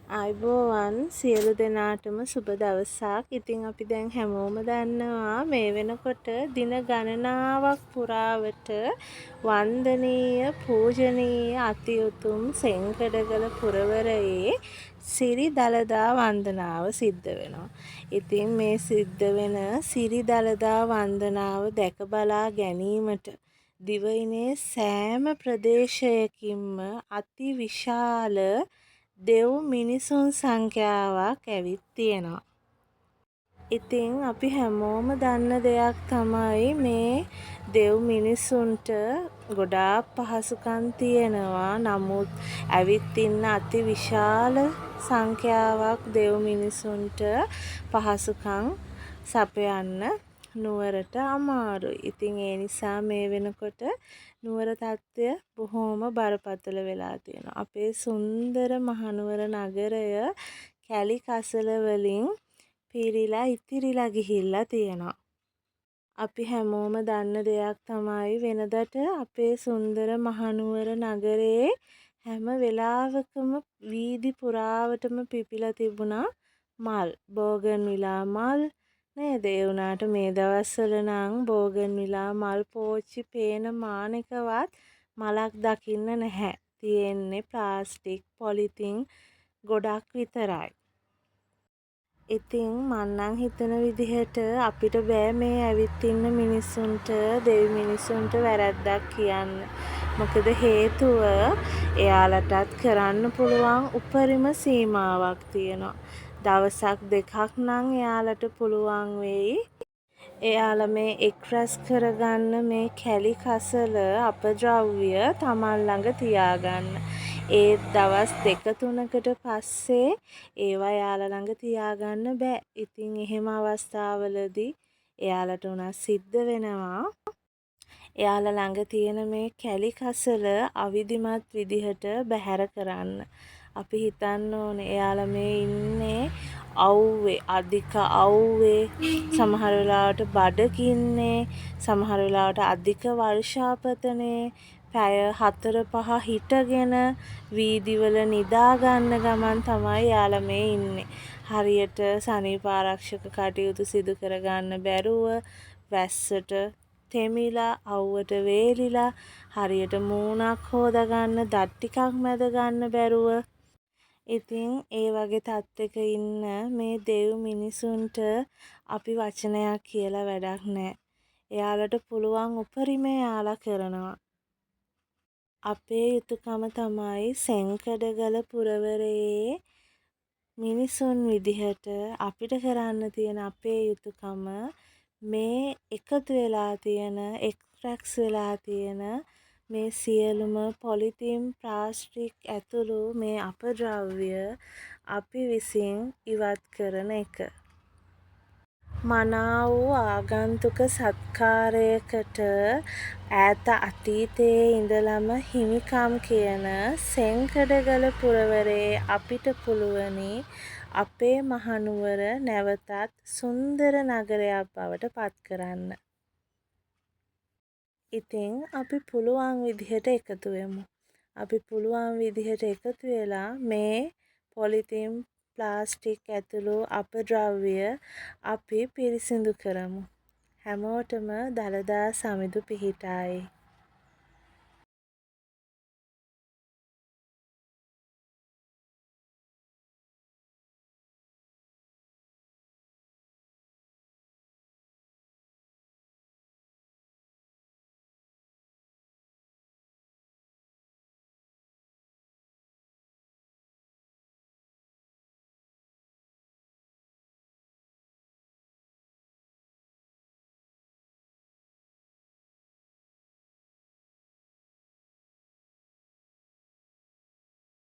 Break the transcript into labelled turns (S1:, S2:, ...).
S1: අයිබෝවන් සියලු දෙනාටම සුබ දවසක්. ඉතින් අපි දැන් හැමෝම දන්නවා මේ වෙනකොට දින ගණනාවක් පුරාවට වන්දනීය පූජනීය අතිඋතුම් සෙංකඩගල පුරවරයේ සිරි දළදා වන්දනාව සිද්ධ වෙනවා. ඉතින් මේ සිද්ධ වෙන සිරි දළදා වන්දනාව දැක බලා ගැනීමට දිවයිනේ සෑම ප්‍රදේශයකින්ම අති විශාල දෙව් මිනිසුන් සංඛ්‍යාවක් ඇවිත් තියෙනවා. ඉතින් අපි හැමෝම දන්න දෙයක් තමයි මේ දෙව් මිනිසුන්ට ගොඩාක් පහසුකම් තියෙනවා. නමුත් ඇවිත් ඉන්න අති විශාල සංඛ්‍යාවක් දෙව් මිනිසුන්ට පහසුකම් සපයන්න නුවරට අමාරුයි. ඉතින් ඒ නිසා මේ වෙනකොට නුවර තත්ත්වය බොහොම බරපතල වෙලා තියෙනවා. අපේ සුන්දර මහනුවර නගරය කැලි කසල වලින් පිරීලා ඉතිරිලා ගිහිල්ලා තියෙනවා. අපි හැමෝම දන්න දෙයක් තමයි වෙනදට අපේ සුන්දර මහනුවර නගරයේ හැම වෙලාවකම වීදි පුරාවටම පිපිලා තිබුණා මල්. බෝගන්විලා මල් නේද? ඒ වුණාට මේ දවස්වල නම් බෝගන්විලා මල් පෝච්චි පේන මානෙකවත් මලක් දකින්න නැහැ. තියෙන්නේ ප්ලාස්ටික් පොලිතින් ගොඩක් විතරයි. ඉතින් මං නම් හිතන විදිහට අපිට බෑ මේ ඇවිත් ඉන්න මිනිස්සුන්ට දෙවි මිනිස්සුන්ට වැරැද්දක් කියන්න. මොකද හේතුව එයාලටත් කරන්න පුළුවන් උපරිම සීමාවක් තියෙනවා. දවසක් දෙකක් නම් එයාලට පුළුවන් වෙයි. එයාලා මේ එක් රැස් කරගන්න මේ කැලි කසල අපද්‍රව්‍ය තමන් ළඟ තියාගන්න. ඒත් දවස් 2-3කට පස්සේ ඒවා එයාලා ළඟ තියාගන්න බෑ. ඉතින් එහෙම අවස්ථාවලදී එයාලට උනත් සිද්ධ වෙනවා එයාලා ළඟ තියෙන මේ කැලි කසල අවිධිමත් විදිහට බැහැර කරන්න. අපි හිතන්න ඕනේ එයාලා මේ ඉන්නේ අවුවේ අධික අවුවේ සමහර වෙලාවට බඩගින්නේ සමහර වෙලාවට අධික වර්ෂාපතනේ පැය 4-5 හිටගෙන වීදිවල නිදා ගන්න ගමන් තමයි යාලා මේ ඉන්නේ. හරියට සනීප ආරක්ෂක කටයුතු සිදු කරගන්න බැරුව වැස්සට තෙමිලා අවුවට වේලිලා හරියට මූණක් හොදගන්න දත් ටිකක් මැද ගන්න බැරුව ඉතින් ඒ වගේ තත්ත්වයක ඉන්න මේ දෙව් මිනිසුන්ට අපි වචනයක් කියලා වැඩක් නැහැ. එයාලට පුළුවන් උපරිමය එයාලා කරනවා. අපේ යුතුකම තමයි සෙංකඩගල පුරවරයේ මිනිසුන් විදිහට අපිට කරන්න තියෙන අපේ යුතුකම මේ එකතු වෙලා තියෙන එක්රැක්ස් වෙලා තියෙන මේ සියලුම පොලිතින් ප්ලාස්ටික් ඇතුළු මේ අපද්‍රව්‍ය අපි විසින් ඉවත් කරන එක. මනාව ආගන්තුක සත්කාරයකට ඈත අතීතයේ ඉඳලම හිමිකම් කියන සෙංකඩගල පුරවරයේ අපිට පුළුවනි අපේ මහනුවර නැවතත් සුන්දර නගරයක් බවට පත් කරන්න. ඉතින් අපි පුළුවන් විදිහට එකතු වෙමු. අපි පුළුවන් විදිහට එකතු වෙලා මේ පොලිතින් ප්ලාස්ටික් ඇතුළු අපද්‍රව්‍ය අපි පිරිසිදු කරමු. හැමෝටම දළදා සමිඳු පිහිටායි.